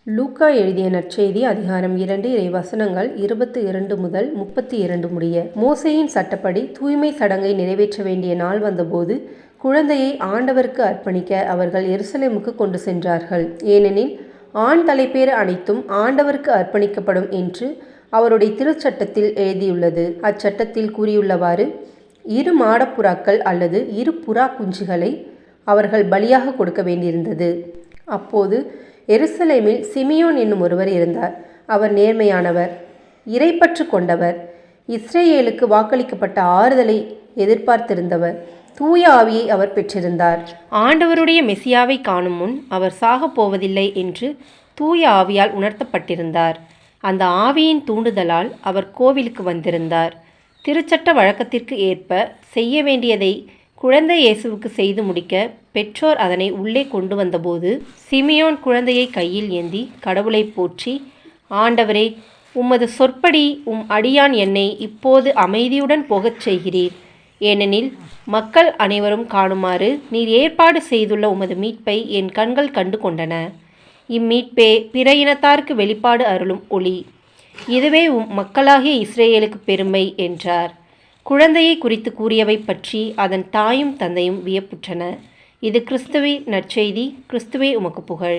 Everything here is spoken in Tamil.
லூக்கா எழுதிய நற்செய்தி அதிகாரம் 2 இறைவசனங்கள் 22 முதல் 32 முடிய. மோசேயின் சட்டப்படி தூய்மை சடங்கை நிறைவேற்ற வேண்டிய நாள் வந்தபோது குழந்தையை ஆண்டவருக்கு அர்ப்பணிக்க அவர்கள் எருசலேமுக்கு கொண்டு சென்றார்கள். ஏனெனில் ஆண் தலைப்பேறு அனைத்தும் ஆண்டவருக்கு அர்ப்பணிக்கப்படும் என்று அவருடைய திருச்சட்டத்தில் எழுதியுள்ளது. அச்சட்டத்தில் கூறியுள்ளவாறு 2 மாடப்புறாக்கள் அல்லது 2 புறா குஞ்சுகளை அவர்கள் பலியாக கொடுக்க வேண்டியிருந்தது. அப்போது எருசலேமில் சிமியோன் என்னும் ஒருவர் இருந்தார். அவர் நேர்மையானவர், இறைப்பற்று கொண்டவர், இஸ்ரேலுக்கு வாக்களிக்கப்பட்ட ஆறுதலை எதிர்பார்த்திருந்தவர். தூய ஆவியை அவர் பெற்றிருந்தார். ஆண்டவருடைய மெசியாவை காணும் முன் அவர் சாகப் போவதில்லை என்று தூய ஆவியால் உணர்த்தப்பட்டிருந்தார். அந்த ஆவியின் தூண்டுதலால் அவர் கோவிலுக்கு வந்திருந்தார். திருச்சட்ட வழக்கத்திற்கு ஏற்ப செய்ய வேண்டியதை குழந்தை இயேசுவுக்கு செய்து முடிக்க பெற்றோர் அதனை உள்ளே கொண்டு வந்தபோது சிமியோன் குழந்தையை கையில் ஏந்தி கடவுளை போற்றி, ஆண்டவரே, உமது சொற்படி அடியான் என்னை இப்போது அமைதியுடன் போகச் செய்கிறீர். ஏனெனில் மக்கள் அனைவரும் காணுமாறு நீர் ஏற்பாடு செய்துள்ள உமது மீட்பை என் கண்கள் கண்டு கொண்டன. இம்மீட்பே பிற இனத்தாருக்கு வெளிப்பாடு அருளும் ஒளி. இதுவே மக்களாகிய இஸ்ரேலுக்கு பெருமை என்றார். குழந்தையை குறித்து கூறியவை பற்றி அதன் தாயும் தந்தையும் வியப்புற்றன. இது கிறிஸ்துவின் நற்செய்தி. கிறிஸ்துவே உமக்கு புகழ்.